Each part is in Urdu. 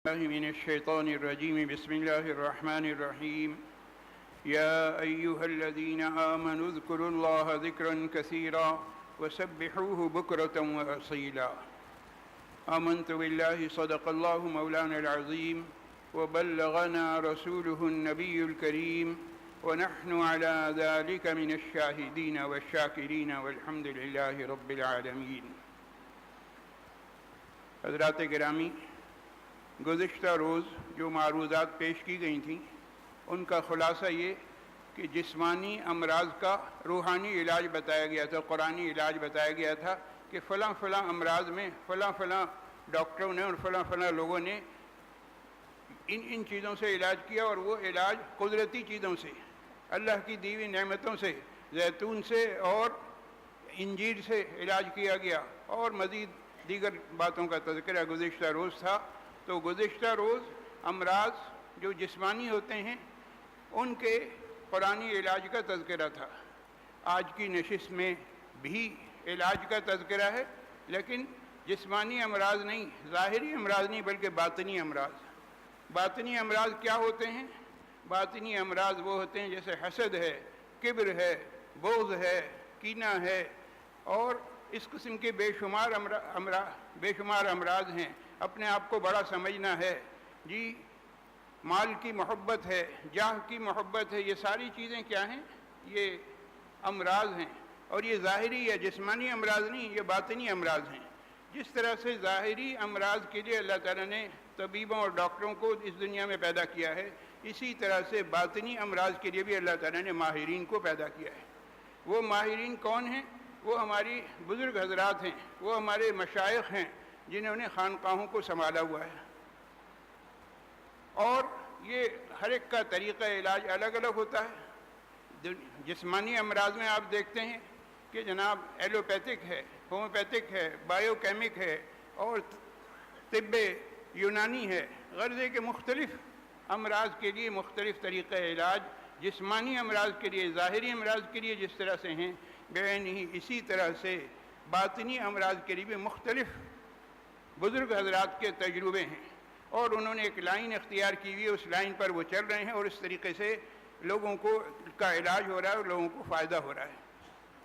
الله من الشيطان الرجيم. بسم الله الرحمن الرحيم. يا أيها الذين آمنوا اذكروا الله ذكرا كثيرا وسبحوه بكرة وأصيلا. آمنت بالله صدق الله مولانا العظيم وبلغنا رسوله النبي الكريم ونحن على ذلك من الشاهدين والشاكرين والحمد لله رب العالمين. حضرات گرامی، گزشتہ روز جو معروضات پیش کی گئی تھیں ان کا خلاصہ یہ کہ جسمانی امراض کا روحانی علاج بتایا گیا تھا، قرآنی علاج بتایا گیا تھا کہ فلاں فلاں امراض میں فلاں فلاں ڈاکٹروں نے اور فلاں فلاں لوگوں نے ان چیزوں سے علاج کیا، اور وہ علاج قدرتی چیزوں سے، اللہ کی دی ہوئی نعمتوں سے، زیتون سے اور انجیر سے علاج کیا گیا، اور مزید دیگر باتوں کا تذکرہ گزشتہ روز تھا. تو گزشتہ روز امراض جو جسمانی ہوتے ہیں ان کے قرآنی علاج کا تذکرہ تھا. آج کی نشست میں بھی علاج کا تذکرہ ہے، لیکن جسمانی امراض نہیں، ظاہری امراض نہیں، بلکہ باطنی امراض. باطنی امراض کیا ہوتے ہیں؟ باطنی امراض وہ ہوتے ہیں جیسے حسد ہے، کبر ہے، بغض ہے، کینہ ہے، اور اس قسم کے بے شمار امراض ہیں. اپنے آپ کو بڑا سمجھنا ہے، جی مال کی محبت ہے، جاہ کی محبت ہے. یہ ساری چیزیں کیا ہیں؟ یہ امراض ہیں، اور یہ ظاہری یا جسمانی امراض نہیں، یہ باطنی امراض ہیں. جس طرح سے ظاہری امراض کے لیے اللہ تعالیٰ نے طبیبوں اور ڈاکٹروں کو اس دنیا میں پیدا کیا ہے، اسی طرح سے باطنی امراض کے لیے بھی اللہ تعالیٰ نے ماہرین کو پیدا کیا ہے. وہ ماہرین کون ہیں؟ وہ ہماری بزرگ حضرات ہیں، وہ ہمارے مشائخ ہیں جنہوں نے خانقاہوں کو سنبھالا ہوا ہے. اور یہ ہر ایک کا طریقہ علاج الگ الگ ہوتا ہے. جسمانی امراض میں آپ دیکھتے ہیں کہ جناب ایلوپیتھک ہے، ہومیوپیتھک ہے، بایو کیمک ہے، اور طب یونانی ہے. غرض ہے کہ مختلف امراض کے لیے مختلف طریقہ علاج. جسمانی امراض کے لیے، ظاہری امراض کے لیے جس طرح سے ہیں بعین ہی، اسی طرح سے باطنی امراض کے لیے بھی مختلف بزرگ حضرات کے تجربے ہیں، اور انہوں نے ایک لائن اختیار کی ہوئی ہے، اس لائن پر وہ چل رہے ہیں، اور اس طریقے سے لوگوں کو کا علاج ہو رہا ہے اور لوگوں کو فائدہ ہو رہا ہے.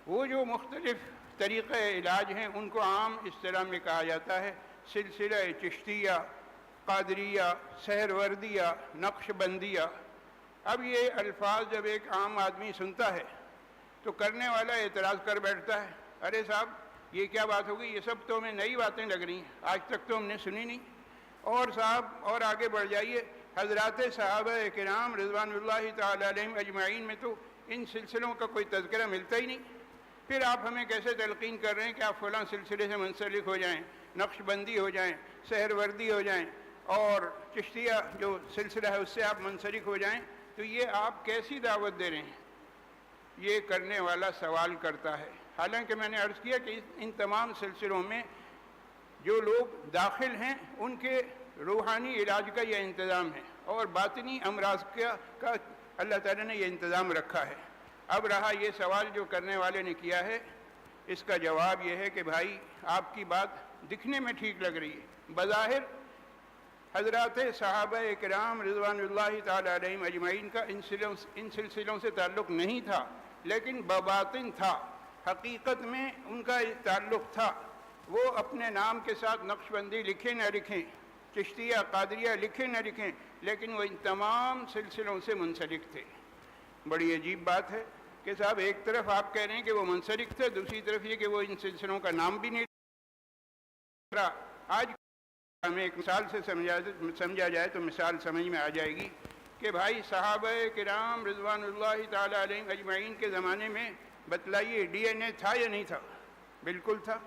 وہ جو مختلف طریقہ علاج ہیں ان کو عام اصطلاح میں کہا جاتا ہے سلسلہ چشتیہ، قادریہ، سہروردیہ، نقش بندیہ. اب یہ الفاظ جب ایک عام آدمی سنتا ہے تو کرنے والا اعتراض کر بیٹھتا ہے، ارے صاحب یہ کیا بات ہوگی، یہ سب تو ہمیں نئی باتیں لگ رہی ہیں، آج تک تو ہم نے سنی نہیں. اور صاحب اور آگے بڑھ جائیے، حضرات صحابہ کرام رضوان اللہ تعالی علیہم اجمعین میں تو ان سلسلوں کا کوئی تذکرہ ملتا ہی نہیں. پھر آپ ہمیں کیسے تلقین کر رہے ہیں کہ آپ فلاں سلسلے سے منسلک ہو جائیں، نقش بندی ہو جائیں، سہروردی ہو جائیں، اور چشتیہ جو سلسلہ ہے اس سے آپ منسلک ہو جائیں؟ تو یہ آپ کیسی دعوت دے رہے ہیں؟ یہ کرنے والا سوال کرتا ہے. حالانکہ میں نے عرض کیا کہ ان تمام سلسلوں میں جو لوگ داخل ہیں ان کے روحانی علاج کا یہ انتظام ہے، اور باطنی امراض کا اللہ تعالیٰ نے یہ انتظام رکھا ہے. اب رہا یہ سوال جو کرنے والے نے کیا ہے، اس کا جواب یہ ہے کہ بھائی آپ کی بات دکھنے میں ٹھیک لگ رہی ہے، بظاہر حضرات صحابہ کرام رضوان اللہ تعالی علیہم اجمعین کا ان سلسلوں سے تعلق نہیں تھا، لیکن بباطن تھا، حقیقت میں ان کا تعلق تھا. وہ اپنے نام کے ساتھ نقش بندی لکھیں نہ لکھیں، چشتیہ قادریہ لکھیں نہ لکھیں، لیکن وہ ان تمام سلسلوں سے منسلک تھے. بڑی عجیب بات ہے کہ صاحب ایک طرف آپ کہہ رہے ہیں کہ وہ منسلک تھے، دوسری طرف یہ کہ وہ ان سلسلوں کا نام بھی نہیں رہا. آج ہمیں ایک مثال سے سمجھا جائے تو مثال سمجھ میں آ جائے گی کہ بھائی صحابہ کرام رضوان اللہ تعالی علیہم اجمعین کے زمانے میں بتلائیے ڈی این اے تھا یا نہیں تھا؟ بالکل تھا،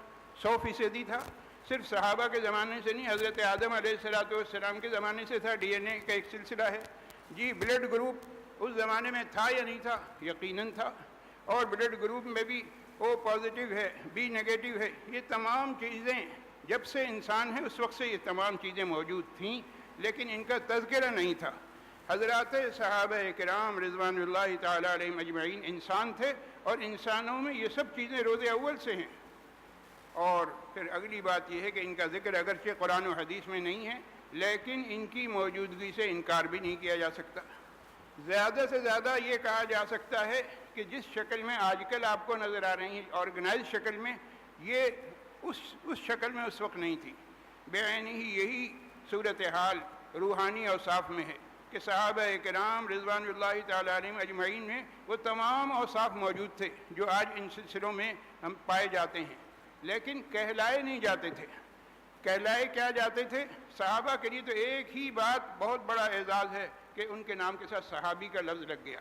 100% تھا. صرف صحابہ کے زمانے سے نہیں، حضرت آدم علیہ السلام کے زمانے سے تھا. ڈی این اے کا ایک سلسلہ ہے. جی بلڈ گروپ اس زمانے میں تھا یا نہیں تھا؟ یقیناً تھا. اور بلڈ گروپ میں بھی او پازیٹیو ہے، بی نیگیٹو ہے. یہ تمام چیزیں جب سے انسان ہے اس وقت سے یہ تمام چیزیں موجود تھیں، لیکن ان کا تذکرہ نہیں تھا. حضرات صحابہ کرام رضوان اللہ تعالی علیہم اجمعین انسان تھے، اور انسانوں میں یہ سب چیزیں روز اول سے ہیں. اور پھر اگلی بات یہ ہے کہ ان کا ذکر اگرچہ قرآن و حدیث میں نہیں ہے، لیکن ان کی موجودگی سے انکار بھی نہیں کیا جا سکتا۔ زیادہ سے زیادہ یہ کہا جا سکتا ہے کہ جس شکل میں آج کل آپ کو نظر آ رہی ہیں آرگنائز شکل میں، یہ اس شکل میں اس وقت نہیں تھی۔ بعینی ہی یہی صورتحال روحانی اوصاف میں ہے کہ صحابہ کرام رضوان اللہ تعالیٰ علیہم اجمعین میں وہ تمام اوصاف موجود تھے جو آج ان سلسلوں میں ہم پائے جاتے ہیں، لیکن کہلائے نہیں جاتے تھے۔ کہلائے کیا جاتے تھے؟ صحابہ کے لیے تو ایک ہی بات بہت بڑا اعزاز ہے کہ ان کے نام کے ساتھ صحابی کا لفظ لگ گیا۔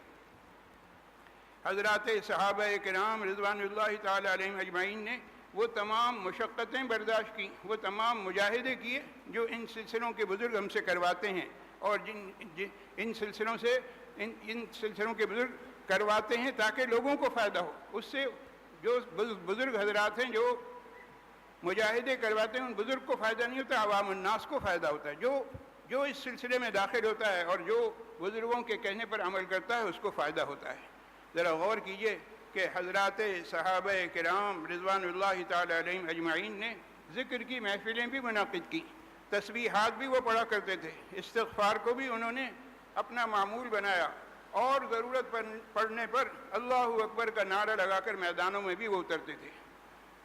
حضرات صحابہ کرام رضوان اللہ تعالیٰ علیہم اجمعین نے وہ تمام مشقتیں برداشت کی، وہ تمام مجاہدے کیے جو ان سلسلوں کے بزرگ ہم سے کرواتے ہیں، اور ان سلسلوں کے بزرگ کرواتے ہیں تاکہ لوگوں کو فائدہ ہو۔ اس سے جو بزرگ حضرات ہیں جو مجاہدے کرواتے ہیں، ان بزرگ کو فائدہ نہیں ہوتا، عوام الناس کو فائدہ ہوتا ہے۔ جو اس سلسلے میں داخل ہوتا ہے اور جو بزرگوں کے کہنے پر عمل کرتا ہے اس کو فائدہ ہوتا ہے۔ ذرا غور کیجئے کہ حضرات صحابہ کرام رضوان اللہ تعالی علیہم اجمعین نے ذکر کی محفلیں بھی منعقد کی، تسبیحات بھی وہ پڑھا کرتے تھے، استغفار کو بھی انہوں نے اپنا معمول بنایا، اور ضرورت پڑنے پر اللہ اکبر کا نعرہ لگا کر میدانوں میں بھی وہ اترتے تھے۔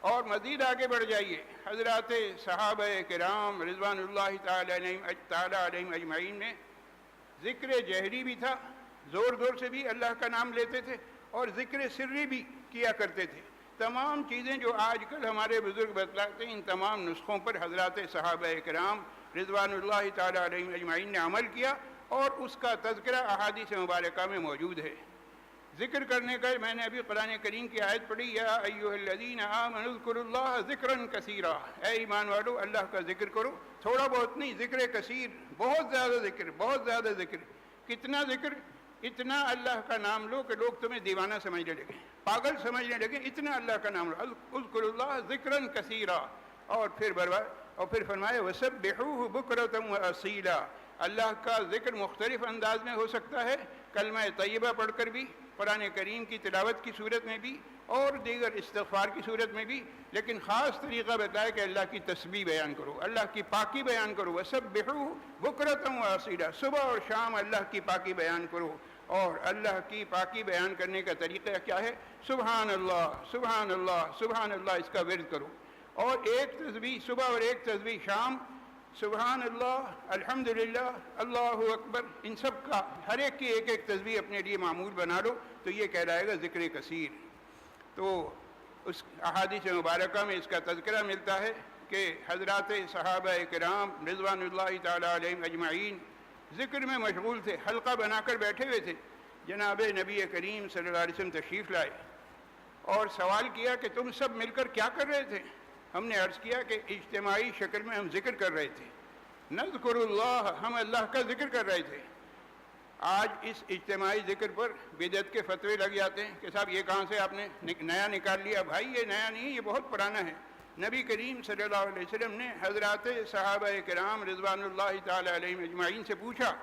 اور مزید آگے بڑھ جائیے، حضرات صحابہ کرام رضوان اللہ تعالی علیہم اجمعین نے ذکر جہری بھی تھا، زور زور سے بھی اللہ کا نام لیتے تھے، اور ذکر سری بھی کیا کرتے تھے۔ تمام چیزیں جو آج کل ہمارے بزرگ بتلاتے ہیں، ان تمام نسخوں پر حضرات صحابہ کرام رضوان اللہ تعالی علیہم اجمعین نے عمل کیا، اور اس کا تذکرہ احادیث مبارکہ میں موجود ہے۔ ذکر کرنے کا میں نے ابھی قرآن کریم کی آیت پڑھی، یا ایھا الذین آمنوا اذکروا اللہ ذکرا کثیرا، اے ایمان والو اللہ کا ذکر کرو، تھوڑا بہت نہیں، ذکر کثیر، بہت زیادہ ذکر، بہت زیادہ ذکر۔ کتنا ذکر؟ اتنا اللہ کا نام لو کہ لوگ تمہیں دیوانہ سمجھنے لگیں، پاگل سمجھنے لگیں، اتنا اللہ کا نام لو، اذکروا اللہ ذکرا کثیرا۔ اور پھر فرمایا وسبحوہ بکرۃ واصیلا، اللہ کا ذکر مختلف انداز میں ہو سکتا ہے، کلمہ طیبہ پڑھ کر بھی، قرآن کریم کی تلاوت کی صورت میں بھی، اور دیگر استغفار کی صورت میں بھی، لیکن خاص طریقہ بتایا کہ اللہ کی تسبیح بیان کرو، اللہ کی پاکی بیان کرو، وسبحوہ بکرۃ واصیلا، صبح اور شام اللہ کی پاکی بیان کرو۔ اور اللہ کی پاکی بیان کرنے کا طریقہ کیا ہے؟ سبحان اللہ سبحان اللہ سبحان اللہ، اس کا ورد کرو، اور ایک تسبیح صبح اور ایک تسبیح شام، سبحان اللہ الحمدللہ اللہ اکبر، ان سب کا ہر ایک کی ایک ایک تسبیح اپنے لیے معمول بنا لو، تو یہ کہلائے گا ذکر کثیر۔ تو اس احادیث مبارکہ میں اس کا تذکرہ ملتا ہے کہ حضرات صحابہ کرام رضوان اللہ تعالی علیہم اجمعین ذکر میں مشغول تھے، حلقہ بنا کر بیٹھے ہوئے تھے۔ جناب نبی کریم صلی اللہ علیہ وسلم تشریف لائے اور سوال کیا کہ تم سب مل کر کیا کر رہے تھے؟ ہم نے عرض کیا کہ اجتماعی شکل میں ہم ذکر کر رہے تھے، نذکر اللہ، ہم اللہ کا ذکر کر رہے تھے۔ آج اس اجتماعی ذکر پر بدعت کے فتوے لگ جاتے ہیں کہ صاحب یہ کہاں سے آپ نے نیا نکال لیا۔ بھائی یہ نیا نہیں، یہ بہت پرانا ہے۔ نبی کریم صلی اللہ علیہ وسلم نے حضرات صحابہ کرام رضوان اللہ تعالی علیہم اجمعین سے پوچھا،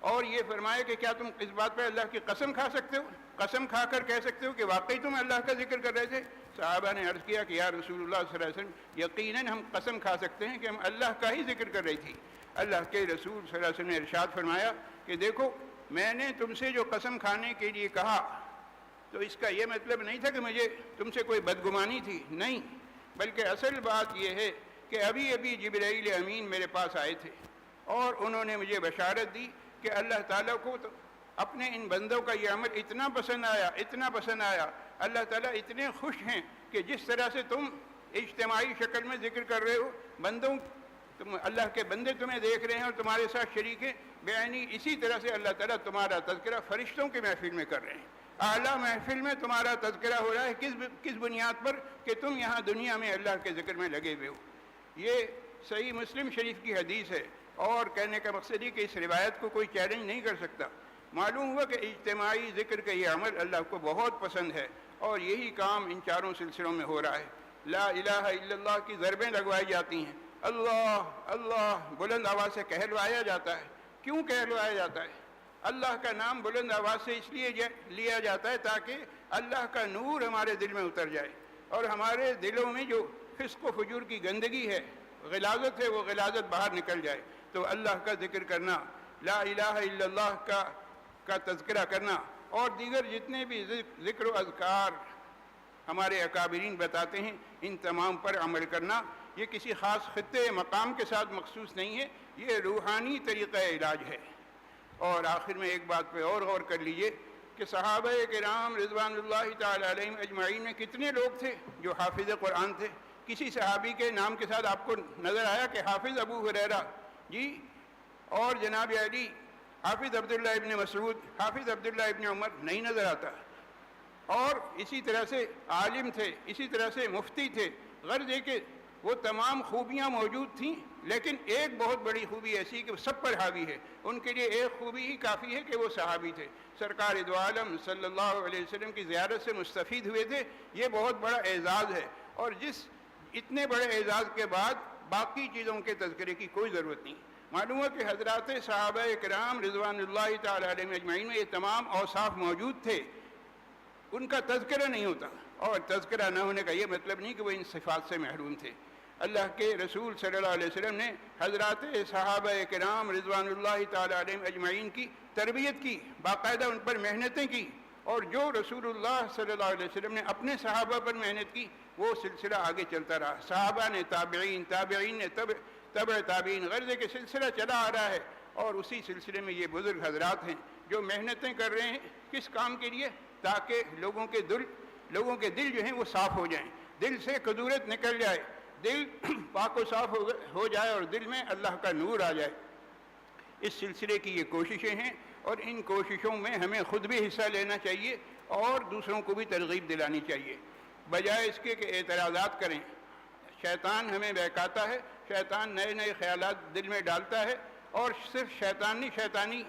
اور یہ فرمایا کہ کیا تم اس بات پر اللہ کی قسم کھا سکتے ہو، قسم کھا کر کہہ سکتے ہو کہ واقعی تم اللہ کا ذکر کر رہے تھے؟ صحابہ نے عرض کیا کہ یا رسول اللہ صلی اللہ علیہ وسلم، یقیناً ہم قسم کھا سکتے ہیں کہ ہم اللہ کا ہی ذکر کر رہی تھی۔ اللہ کے رسول صلی اللہ علیہ وسلم نے ارشاد فرمایا کہ دیکھو، میں نے تم سے جو قسم کھانے کے لیے کہا تو اس کا یہ مطلب نہیں تھا کہ مجھے تم سے کوئی بدگمانی تھی، نہیں، بلکہ اصل بات یہ ہے کہ ابھی ابھی جبرائیل امین میرے پاس آئے تھے، اور انہوں نے مجھے بشارت دی کہ اللہ تعالیٰ کو تو اپنے ان بندوں کا یہ عمل اتنا پسند آیا، اتنا پسند آیا، اللہ تعالیٰ اتنے خوش ہیں کہ جس طرح سے تم اجتماعی شکل میں ذکر کر رہے ہو، بندوں اللہ کے بندے تمہیں دیکھ رہے ہیں اور تمہارے ساتھ شریک ہیں، بیانی اسی طرح سے اللہ تعالیٰ تمہارا تذکرہ فرشتوں کی محفل میں کر رہے ہیں۔ اعلیٰ محفل میں تمہارا تذکرہ ہو رہا ہے، کس بنیاد پر؟ کہ تم یہاں دنیا میں اللہ کے ذکر میں لگے ہوئے ہو۔ یہ صحیح مسلم شریف کی حدیث ہے، اور کہنے کا مقصد یہ کہ اس روایت کو کوئی چیلنج نہیں کر سکتا۔ معلوم ہوا کہ اجتماعی ذکر کا یہ عمل اللہ کو بہت پسند ہے، اور یہی کام ان چاروں سلسلوں میں ہو رہا ہے۔ لا الہ الا اللہ کی ضربیں لگوائی جاتی ہیں، اللہ اللہ بلند آواز سے کہلوایا جاتا ہے۔ کیوں کہلوایا جاتا ہے؟ اللہ کا نام بلند آواز سے اس لیے لیا جاتا ہے تاکہ اللہ کا نور ہمارے دل میں اتر جائے، اور ہمارے دلوں میں جو فسق و فجور کی گندگی ہے، غلاظت ہے، وہ غلاظت باہر نکل جائے۔ تو اللہ کا ذکر کرنا، لا الہ الا اللہ کا تذکرہ کرنا، اور دیگر جتنے بھی ذکر و اذکار ہمارے اکابرین بتاتے ہیں ان تمام پر عمل کرنا، یہ کسی خاص خطے مقام کے ساتھ مخصوص نہیں ہے، یہ روحانی طریقہ علاج ہے۔ اور آخر میں ایک بات پہ اور غور کر لیجئے کہ صحابہ کرام رضوان اللہ تعالی علیہم اجمعین میں کتنے لوگ تھے جو حافظ قرآن تھے؟ کسی صحابی کے نام کے ساتھ آپ کو نظر آیا کہ حافظ ابو ہریرہ جی، اور جناب علی، حافظ عبداللہ ابن مسعود، حافظ عبداللہ ابن عمر؟ نہیں نظر آتا۔ اور اسی طرح سے عالم تھے، اسی طرح سے مفتی تھے، غرض ہے کہ وہ تمام خوبیاں موجود تھیں، لیکن ایک بہت بڑی خوبی ایسی کہ وہ سب پر حاوی ہے۔ ان کے لیے ایک خوبی ہی کافی ہے کہ وہ صحابی تھے، سرکار دو عالم صلی اللہ علیہ وسلم کی زیارت سے مستفید ہوئے تھے۔ یہ بہت بڑا اعزاز ہے، اور اتنے بڑے اعزاز کے بعد باقی چیزوں کے تذکرے کی کوئی ضرورت نہیں۔ معلوم ہے کہ حضرات صحابہ کرام رضوان اللہ تعالی علیہم اجمعین میں یہ تمام اوصاف موجود تھے، ان کا تذکرہ نہیں ہوتا، اور تذکرہ نہ ہونے کا یہ مطلب نہیں کہ وہ ان صفات سے محروم تھے۔ اللہ کے رسول صلی اللہ علیہ وسلم نے حضرات صحابہ کرام رضوان اللہ تعالی علیہم اجمعین کی تربیت کی، باقاعدہ ان پر محنتیں کی، اور جو رسول اللہ صلی اللہ علیہ وسلم نے اپنے صحابہ پر محنت کی وہ سلسلہ آگے چلتا رہا۔ صحابہ نے تابعین، تابعین نے تبع تابعین، غرض ہے کہ سلسلہ چلا آ رہا ہے، اور اسی سلسلے میں یہ بزرگ حضرات ہیں جو محنتیں کر رہے ہیں۔ کس کام کے لیے؟ تاکہ لوگوں کے دل جو ہیں وہ صاف ہو جائیں، دل سے کدورت نکل جائے، دل پاک و صاف ہو جائے، اور دل میں اللہ کا نور آ جائے۔ اس سلسلے کی یہ کوششیں ہیں، اور ان کوششوں میں ہمیں خود بھی حصہ لینا چاہیے اور دوسروں کو بھی ترغیب دلانی چاہیے، بجائے اس کے کہ اعتراضات کریں۔ شیطان ہمیں بہکاتا ہے، شیطان نئے نئے خیالات دل میں ڈالتا ہے، اور صرف شیطان نہیں،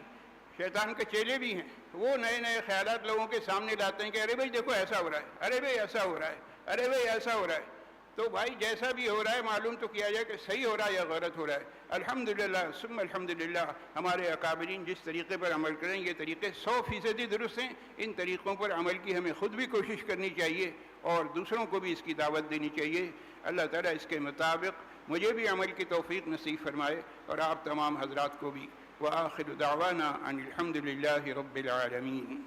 شیطان کے چیلے بھی ہیں، وہ نئے نئے خیالات لوگوں کے سامنے لاتے ہیں کہ ارے بھائی دیکھو ایسا ہو رہا ہے، ارے بھائی ایسا ہو رہا ہے، ارے بھائی ایسا ہو رہا ہے۔ تو بھائی جیسا بھی ہو رہا ہے معلوم تو کیا جائے کہ صحیح ہو رہا ہے یا غلط ہو رہا ہے۔ الحمدللہ ثم الحمدللہ ہمارے اکابرین جس طریقے پر عمل کریں یہ طریقے 100% درست ہیں۔ ان طریقوں پر عمل کی ہمیں خود بھی کوشش کرنی چاہیے اور دوسروں کو بھی اس کی دعوت دینی چاہیے۔ اللہ تعالیٰ اس کے مطابق مجھے بھی عمل کی توفیق نصیب فرمائے اور آپ تمام حضرات کو بھی۔ وآخر دعوانا ان الحمدللہ رب العالمین۔